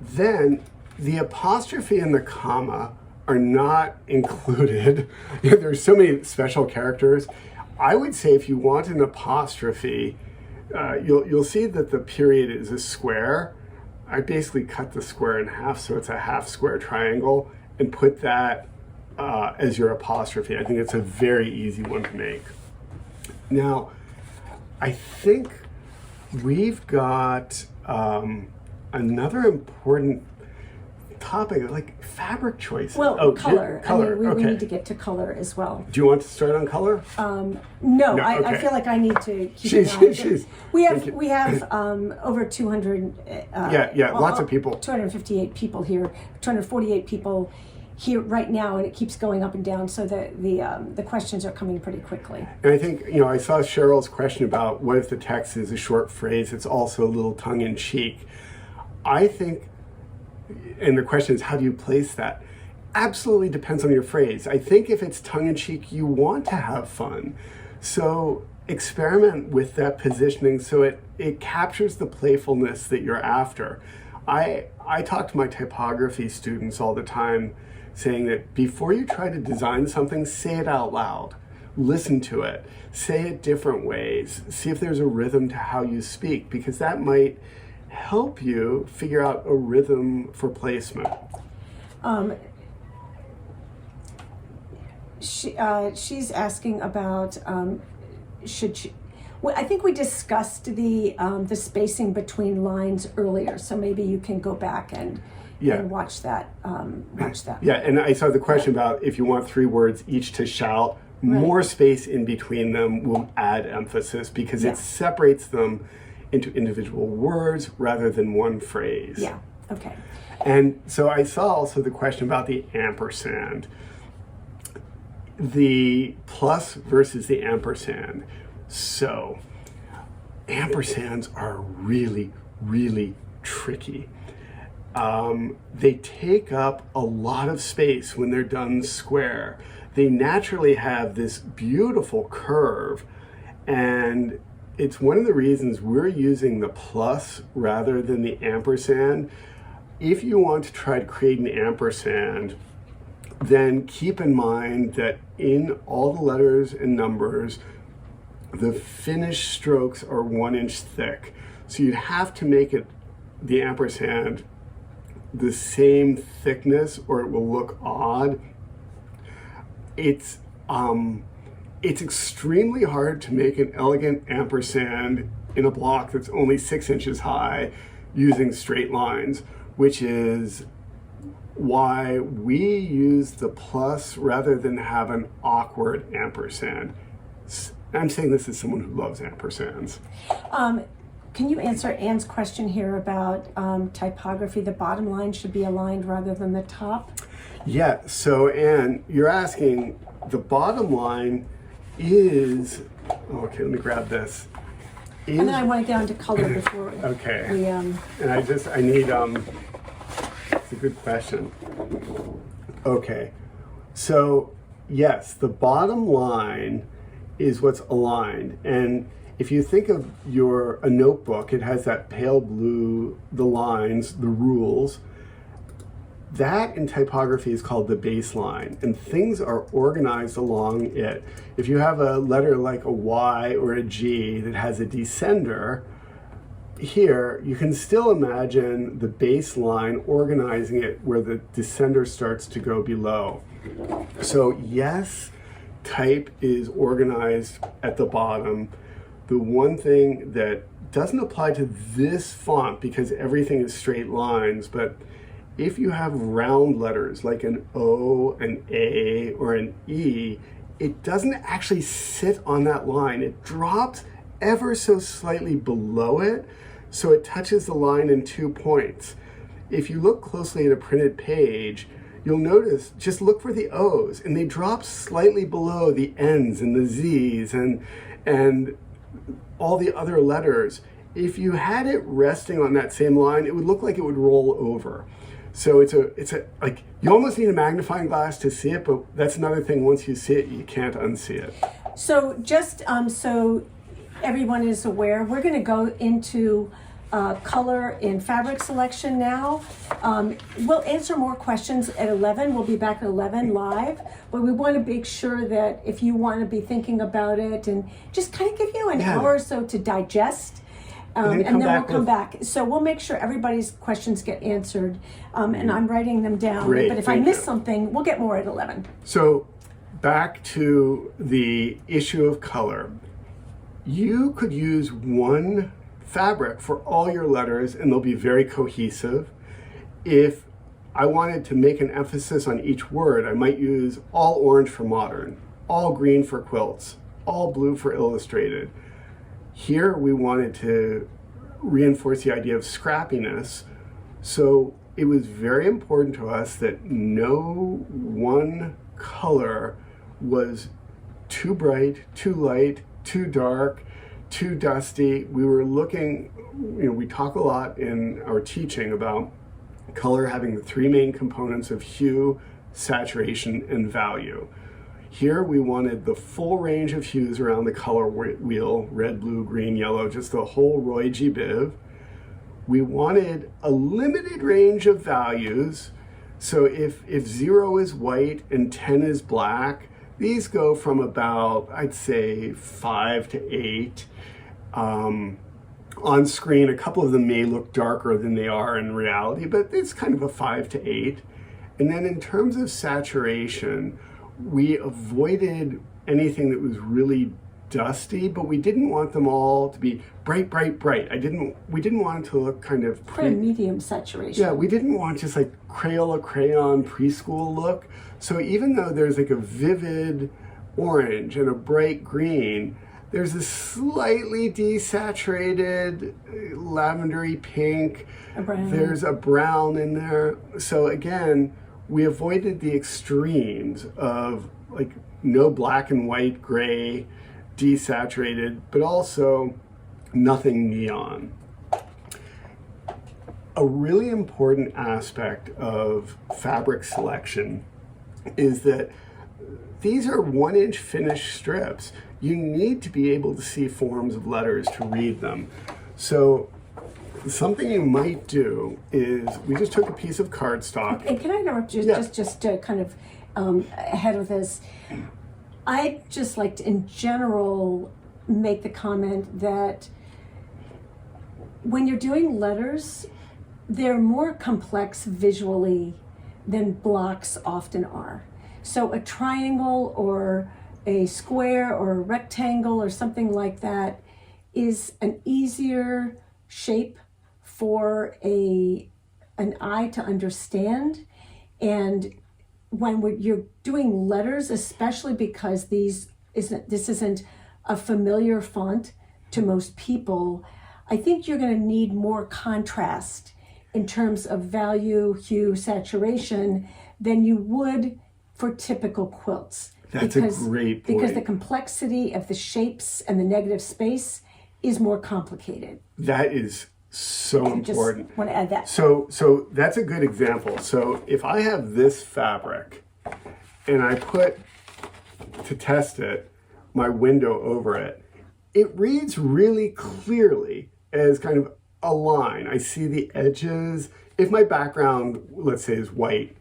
then the apostrophe and the comma are not included. There's so many special characters. I would say if you want an apostrophe, you'll see that the period is a square. I basically cut the square in half so it's a half square triangle and put that as your apostrophe. I think it's a very easy one to make. Now, I think we've got another important topic, like fabric choices. Well, color. Color. I mean, we need to get to color as well. Do you want to start on color? No, I feel like I need to keep an eye. We have over 200. Lots of people. 258 people here. 248 people here right now, and it keeps going up and down. So the questions are coming pretty quickly. And I think I saw Cheryl's question about what if the text is a short phrase? It's also a little tongue in cheek. I think. And the question is, how do you place that? Absolutely depends on your phrase. I think if it's tongue-in-cheek, you want to have fun. So experiment with that positioning so it captures the playfulness that you're after. I talk to my typography students all the time saying that before you try to design something, say it out loud. Listen to it. Say it different ways. See if there's a rhythm to how you speak, because that might help you figure out a rhythm for placement. She's asking about should she. Well, I think we discussed the spacing between lines earlier, so maybe you can go back and watch that. Yeah, and I saw the question about if you want 3 words each to shout, more space in between them will add emphasis because it separates them into individual words rather than one phrase. Yeah, okay. And so I saw also the question about the ampersand. The plus versus the ampersand. So, ampersands are really, really tricky. They take up a lot of space when they're done square. They naturally have this beautiful curve, and it's one of the reasons we're using the plus rather than the ampersand. If you want to try to create an ampersand, then keep in mind that in all the letters and numbers, the finished strokes are 1 inch thick. So you'd have to make it, the ampersand, the same thickness or it will look odd. It's extremely hard to make an elegant ampersand in a block that's only 6 inches high using straight lines, which is why we use the plus rather than have an awkward ampersand. I'm saying this as someone who loves ampersands. Can you answer Anne's question here about typography? The bottom line should be aligned rather than the top? Yeah, so Anne, you're asking, the bottom line is, okay, let me grab this. And then I want to get on to color before we... And I need, it's a good question. Okay, so yes, the bottom line is what's aligned. And if you think of a notebook, it has that pale blue, the lines, the rules. That in typography is called the baseline, and things are organized along it. If you have a letter like a Y or a G that has a descender, here you can still imagine the baseline organizing it where the descender starts to go below. So yes, type is organized at the bottom. The one thing that doesn't apply to this font because everything is straight lines, but if you have round letters like an O, an A, or an E, it doesn't actually sit on that line. It drops ever so slightly below it, so it touches the line in 2 points. If you look closely at a printed page, you'll notice, just look for the O's, and they drop slightly below the N's and the Z's and all the other letters. If you had it resting on that same line, it would look like it would roll over. So it's a like, you almost need a magnifying glass to see it, but that's another thing, once you see it, you can't unsee it. So just so everyone is aware, we're going to go into color and fabric selection now. We'll answer more questions at 11. We'll be back at 11 live, but we want to make sure that if you want to be thinking about it and just kind of give you an hour or so to digest. And then we'll come back. So we'll make sure everybody's questions get answered. And I'm writing them down. Great, but if I miss something, we'll get more at 11. So back to the issue of color. You could use one fabric for all your letters and they'll be very cohesive. If I wanted to make an emphasis on each word, I might use all orange for modern, all green for quilts, all blue for illustrated. Here we wanted to reinforce the idea of scrappiness, so it was very important to us that no one color was too bright, too light, too dark, too dusty. We were looking, we talk a lot in our teaching about color having the 3 main components of hue, saturation, and value. Here we wanted the full range of hues around the color wheel, red, blue, green, yellow, just the whole Roy G. Biv. We wanted a limited range of values. So if 0 is white and 10 is black, these go from about, I'd say, 5 to 8. On screen, a couple of them may look darker than they are in reality, but it's kind of a 5 to 8. And then in terms of saturation, we avoided anything that was really dusty, but we didn't want them all to be bright, bright, bright. We didn't want it to look kind of medium saturation. Yeah, we didn't want just like Crayola crayon preschool look. So even though there's like a vivid orange and a bright green, there's a slightly desaturated lavendery pink. There's a brown in there. So again, we avoided the extremes of like no black and white, gray, desaturated, but also nothing neon. A really important aspect of fabric selection is that these are 1-inch finished strips. You need to be able to see forms of letters to read them. So something you might do is, we just took a piece of cardstock. And can I interrupt you just to kind of ahead of this? I'd just like to, in general, make the comment that when you're doing letters, they're more complex visually than blocks often are. So a triangle or a square or a rectangle or something like that is an easier shape for an eye to understand. And when you're doing letters, especially because this isn't a familiar font to most people, I think you're going to need more contrast in terms of value, hue, saturation than you would for typical quilts. That's a great point. Because the complexity of the shapes and the negative space is more complicated. That is so important. Just want to add that. So that's a good example. So if I have this fabric and I put, to test it, my window over it, it reads really clearly as kind of a line. I see the edges. if my background, let's say, is white,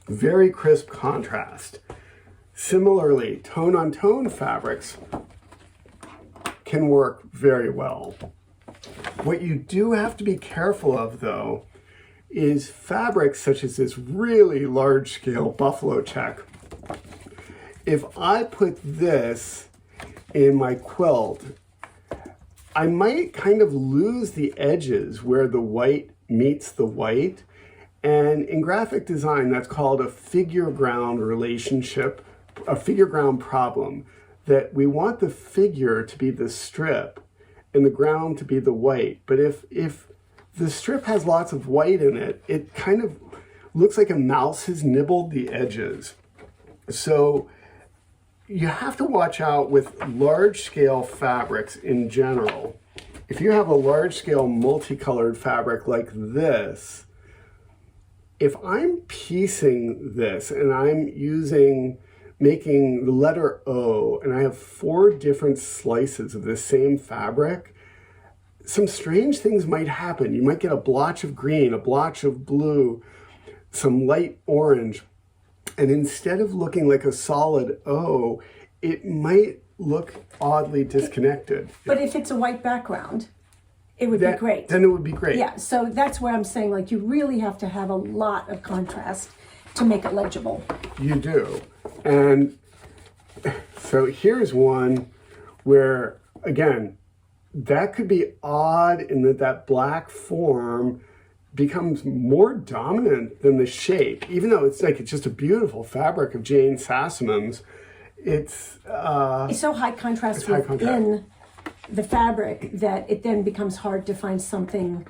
very crisp contrast. Similarly, tone-on-tone fabrics can work very well. What you do have to be careful of, though, is fabrics such as this really large-scale buffalo check. If I put this in my quilt, I might kind of lose the edges where the white meets the white. And in graphic design, that's called a figure ground relationship, a figure ground problem, that we want the figure to be the strip and the ground to be the white. But if the strip has lots of white in it, it kind of looks like a mouse has nibbled the edges. So you have to watch out with large scale fabrics in general. If you have a large scale multicolored fabric like this, if I'm piecing this and I'm making the letter O, and I have 4 different slices of this same fabric, some strange things might happen. You might get a blotch of green, a blotch of blue, some light orange, and instead of looking like a solid O, it might look oddly disconnected. But if it's a white background, it would be great. Then it would be great. Yeah, so that's where I'm saying, like, you really have to have a lot of contrast to make it legible. You do. And so here's one where, again, that could be odd in that black form becomes more dominant than the shape. Even though it's just a beautiful fabric of Jane Sassamum's, it's so high contrast within the fabric that it then becomes hard to find something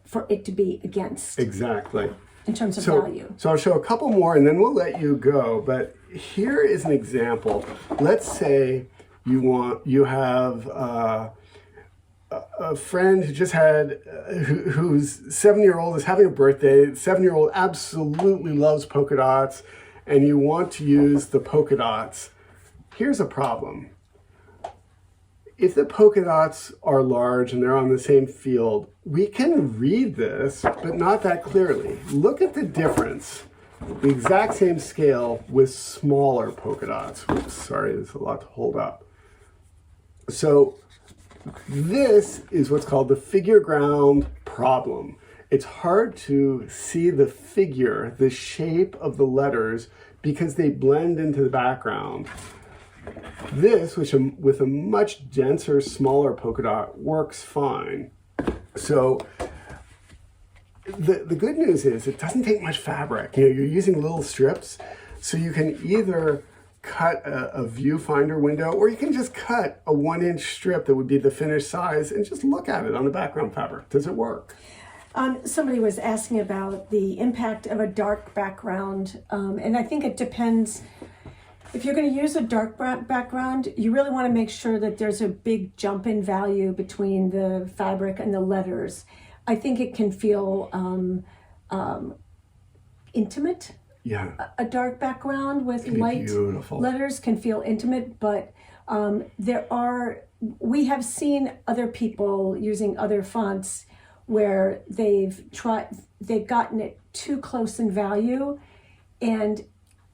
for it to be against. Exactly. In terms of value. So I'll show a couple more and then we'll let you go. But here is an example. Let's say you have a friend who just had, whose 7-year-old is having a birthday. The 7-year-old absolutely loves polka dots, and you want to use the polka dots. Here's a problem. If the polka dots are large and they're on the same field, we can read this, but not that clearly. Look at the difference. The exact same scale with smaller polka dots. Oops, sorry, there's a lot to hold up. So this is what's called the figure ground problem. It's hard to see the figure, the shape of the letters, because they blend into the background. This, which with a much denser, smaller polka dot, works fine. So the good news is it doesn't take much fabric. You're using little strips, so you can either cut a viewfinder window, or you can just cut a 1-inch strip that would be the finished size and just look at it on the background fabric. Does it work? Somebody was asking about the impact of a dark background, and I think it depends. If you're going to use a dark background, you really want to make sure that there's a big jump in value between the fabric and the letters. I think it can feel intimate. Yeah. A dark background with light letters can feel intimate, but we have seen other people using other fonts where they've gotten it too close in value, and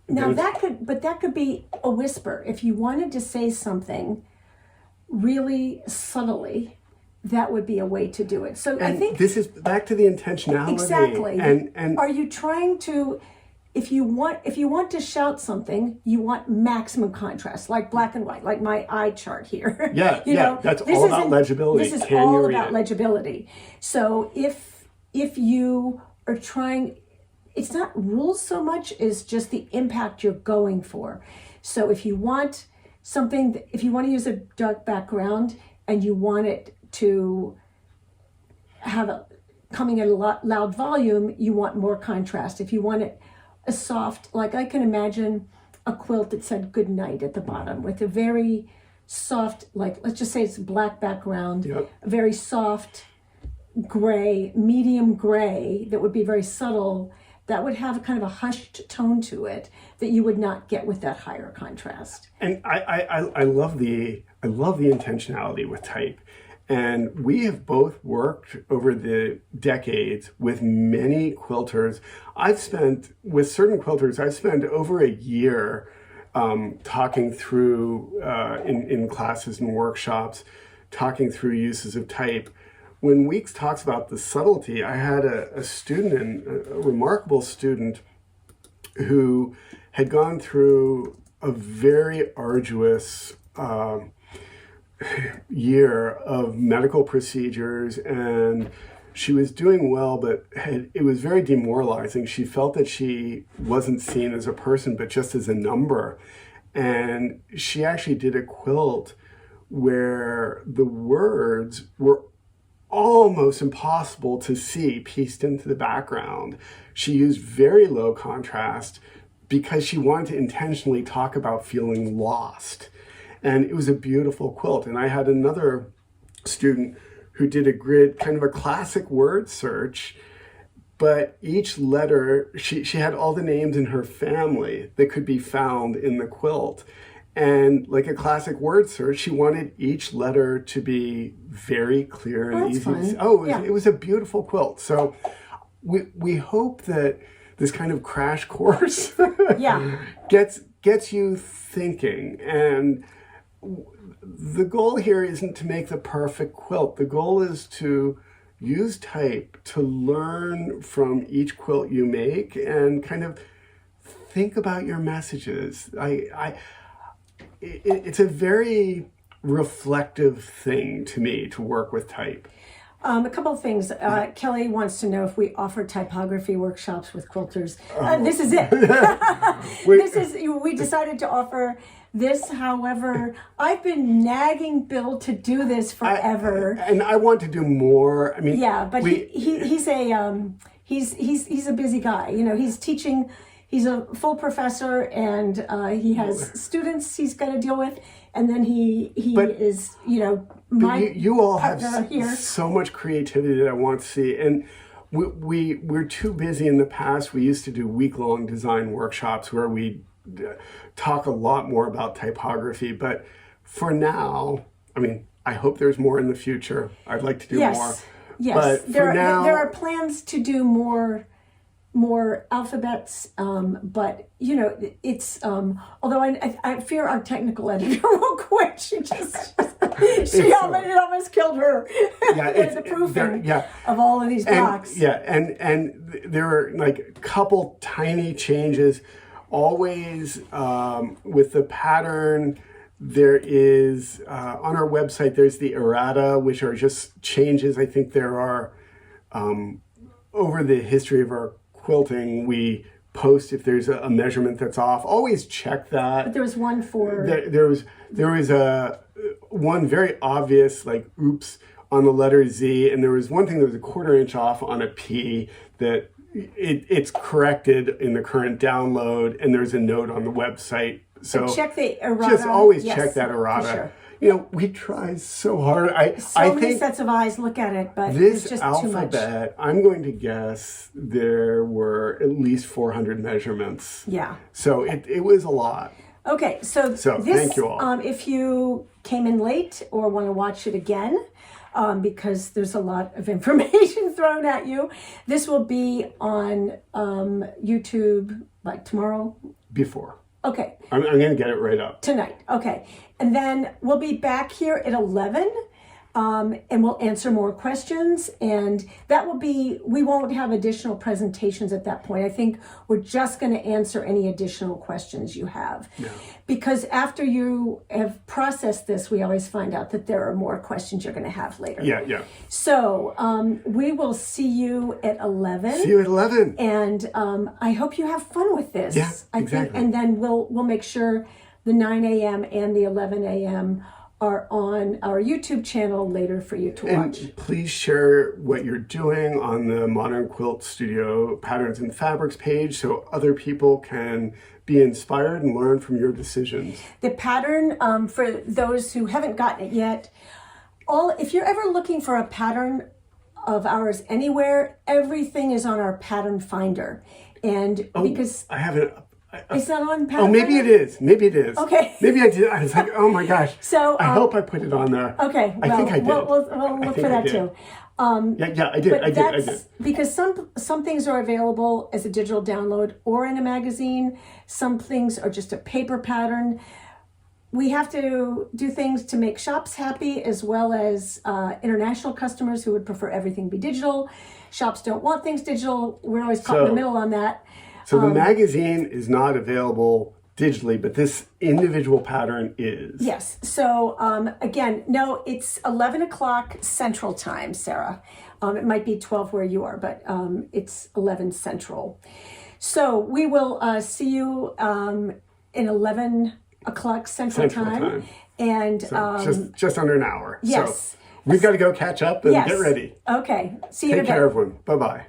now that could be a whisper. If you wanted to say something really subtly, that would be a way to do it. So I think this is back to the intentionality. Exactly. And are you trying to? If you want to shout something, you want maximum contrast, like black and white, like my eye chart here. Yeah, that's all about legibility. This is all about legibility. So if you are trying, it's not rules so much as just the impact you're going for. So if you want something, if you want to use a dark background and you want it to have coming at a loud volume, you want more contrast. If you want it a soft, like I can imagine a quilt that said good night at the bottom with a very soft, like let's just say it's a black background, a very soft gray, medium gray that would be very subtle, that would have a kind of a hushed tone to it that you would not get with that higher contrast. And I love the intentionality with type. And we have both worked over the decades with many quilters. With certain quilters, I've spent over a year talking through, in classes and workshops, talking through uses of type. When Weeks talks about the subtlety, I had a student, a remarkable student, who had gone through a very arduous year of medical procedures, and she was doing well, but it was very demoralizing. She felt that she wasn't seen as a person, but just as a number. And she actually did a quilt where the words were almost impossible to see pieced into the background. She used very low contrast because she wanted to intentionally talk about feeling lost. And it was a beautiful quilt. And I had another student who did a grid, kind of a classic word search, but each letter, she had all the names in her family that could be found in the quilt. And like a classic word search, she wanted each letter to be very clear and easy to see. It was a beautiful quilt. So we hope that this kind of crash course gets you thinking. And the goal here isn't to make the perfect quilt. The goal is to use type to learn from each quilt you make and kind of think about your messages. It's a very reflective thing to me to work with type. A couple of things. Kelly wants to know if we offer typography workshops with quilters. This is it. We decided to offer this. However, I've been nagging Bill to do this forever. And I want to do more. I mean, yeah, but he's a busy guy. You know, he's teaching. He's a full professor, and he has students he's got to deal with, and then he is, you all have here. So much creativity that I want to see, and we're too busy. In the past, we used to do week-long design workshops where we talk a lot more about typography, but for now, I mean, I hope there's more in the future. I'd like to do more. Yes, but there are plans to do more alphabets, but it's although I fear our technical editor will quit. It almost killed her. Yeah, the proofing of all of these blocks. And there are like a couple tiny changes. Always with the pattern, there is on our website. There's the errata, which are just changes. I think there are over the history of our quilting, we post if there's a measurement that's off. Always check that. But there was one for there was a one very obvious like oops on the letter Z, and there was one thing that was a 1/4 inch off on a P that it's corrected in the current download, and there's a note on the website. So check the errata. Just always check that errata. Sure. We try so hard. I many think sets of eyes look at it, but this it's just alphabet, too much. I'm going to guess there were at least 400 measurements. Yeah. So it was a lot. Okay, so this, thank you all. If you came in late or want to watch it again, because there's a lot of information thrown at you, this will be on YouTube like tomorrow. Before. Okay. I'm going to get it right up. Tonight. Okay. And then we'll be back here at 11 and we'll answer more questions. And that will be, we won't have additional presentations at that point. I think we're just going to answer any additional questions you have. Yeah. Because after you have processed this, we always find out that there are more questions you're going to have later. Yeah. So we will see you at 11. See you at 11. And I hope you have fun with this. Yeah, I exactly. think, and then we'll make sure the 9 a.m. and the 11 a.m. are on our YouTube channel later for you to watch. And please share what you're doing on the Modern Quilt Studio Patterns and Fabrics page so other people can be inspired and learn from your decisions. The pattern, for those who haven't gotten it yet, if you're ever looking for a pattern of ours anywhere, everything is on our pattern finder. And because I have It's not on Oh, maybe it is. Maybe it is. Okay. Maybe I did. I was like, oh my gosh. So I hope I put it on there. Okay. I think I did. We'll look for that too. Yeah, I did. But I did. that's because some things are available as a digital download or in a magazine. Some things are just a paper pattern. We have to do things to make shops happy, as well as international customers who would prefer everything be digital. Shops don't want things digital. We're always caught in the middle on that. So the magazine is not available digitally, but this individual pattern is. Yes. So again, no, it's 11 o'clock Central Time, Sarah. It might be 12 where you are, but it's 11 Central. So we will see you in 11 o'clock Central Time. And just under an hour. Yes. So we've got to go catch up and get ready. Okay. See you in a bit. Take care, everyone. Bye-bye.